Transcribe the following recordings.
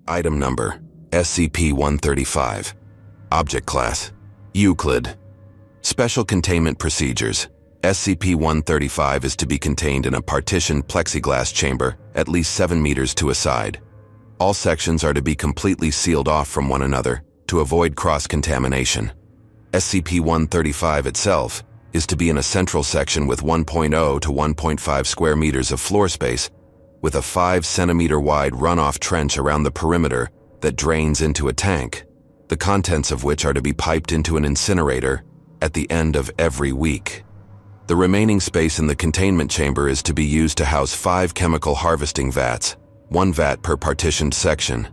Item Number: SCP-135. Object Class: Euclid. Special Containment Procedures: SCP-135 is to be contained in a partitioned plexiglass chamber at least 7 meters to a side. All sections are to be completely sealed off from one another to avoid cross-contamination. SCP-135 itself is to be in a central section with 1.0 to 1.5 square meters of floor space, with a 5-centimeter wide runoff trench around the perimeter that drains into a tank, the contents of which are to be piped into an incinerator at the end of every week. The remaining space in the containment chamber is to be used to house 5 chemical harvesting vats, 1 vat per partitioned section.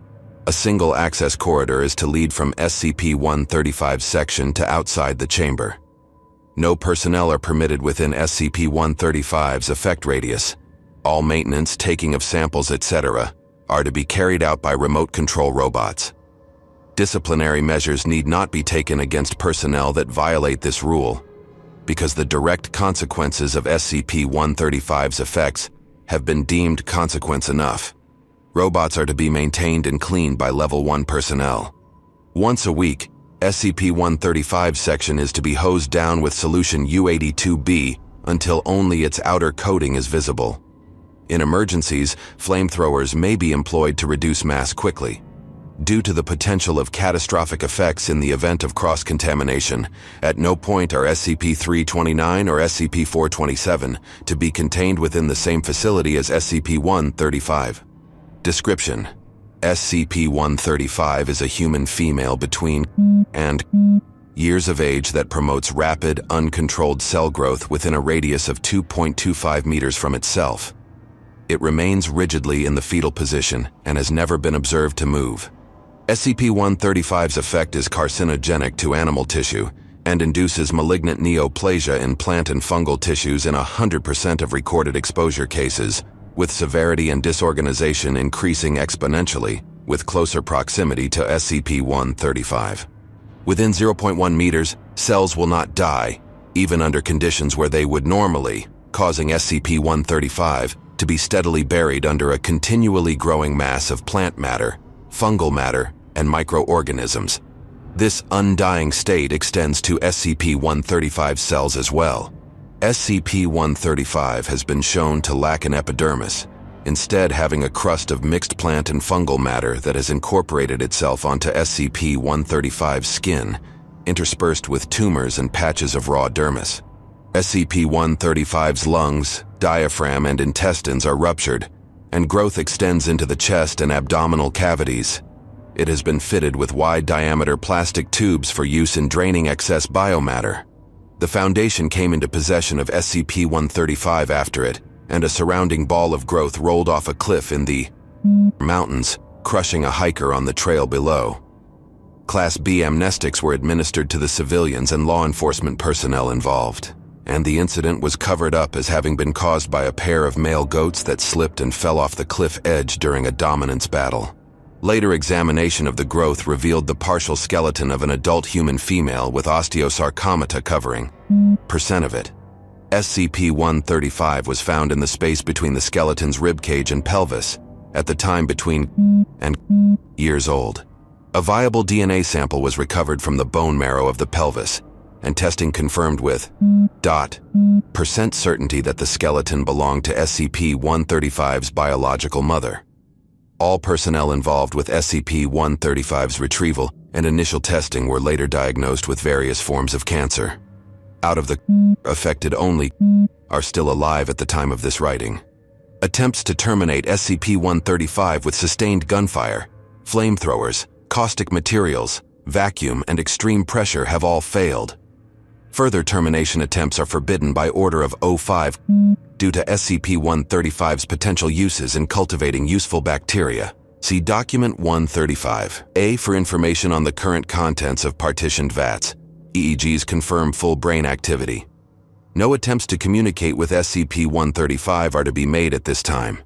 A single access corridor is to lead from SCP-135's section to outside the chamber. No personnel are permitted within SCP-135's effect radius. All maintenance, taking of samples, etc., are to be carried out by remote control robots. Disciplinary measures need not be taken against personnel that violate this rule, because the direct consequences of SCP-135's effects have been deemed consequence enough. Robots are to be maintained and cleaned by Level 1 personnel. Once a week, SCP-135's section is to be hosed down with solution U82B until only its outer coating is visible. In emergencies, flamethrowers may be employed to reduce mass quickly. Due to the potential of catastrophic effects in the event of cross-contamination, at no point are SCP-329 or SCP-427 to be contained within the same facility as SCP-135. Description: SCP-135 is a human female between and years of age that promotes rapid, uncontrolled cell growth within a radius of 2.25 meters from itself. It remains rigidly in the fetal position and has never been observed to move. SCP-135's effect is carcinogenic to animal tissue and induces malignant neoplasia in plant and fungal tissues in 100% of recorded exposure cases, with severity and disorganization increasing exponentially with closer proximity to SCP-135. Within 0.1 meters, cells will not die, even under conditions where they would normally, causing SCP-135 to be steadily buried under a continually growing mass of plant matter, fungal matter, and microorganisms. This undying state extends to SCP-135 cells as well. SCP-135 has been shown to lack an epidermis, instead having a crust of mixed plant and fungal matter that has incorporated itself onto SCP-135's skin, interspersed with tumors and patches of raw dermis. SCP-135's lungs, diaphragm, and intestines are ruptured, and growth extends into the chest and abdominal cavities. It has been fitted with wide-diameter plastic tubes for use in draining excess biomatter. The Foundation came into possession of SCP-135 after it, and a surrounding ball of growth rolled off a cliff in the mountains, crushing a hiker on the trail below. Class B amnestics were administered to the civilians and law enforcement personnel involved, and the incident was covered up as having been caused by a pair of male goats that slipped and fell off the cliff edge during a dominance battle. Later examination of the growth revealed the partial skeleton of an adult human female with osteosarcomata covering % of it. SCP-135 was found in the space between the skeleton's ribcage and pelvis, at the time between and years old. A viable DNA sample was recovered from the bone marrow of the pelvis, and testing confirmed with % certainty that the skeleton belonged to SCP-135's biological mother. All personnel involved with SCP-135's retrieval and initial testing were later diagnosed with various forms of cancer. Out of the affected, only are still alive at the time of this writing. Attempts to terminate SCP-135 with sustained gunfire, flamethrowers, caustic materials, vacuum, and extreme pressure have all failed. Further termination attempts are forbidden by Order of 05 due to SCP-135's potential uses in cultivating useful bacteria. See Document 135. A for information on the current contents of partitioned vats. EEGs confirm full brain activity. No attempts to communicate with SCP-135 are to be made at this time.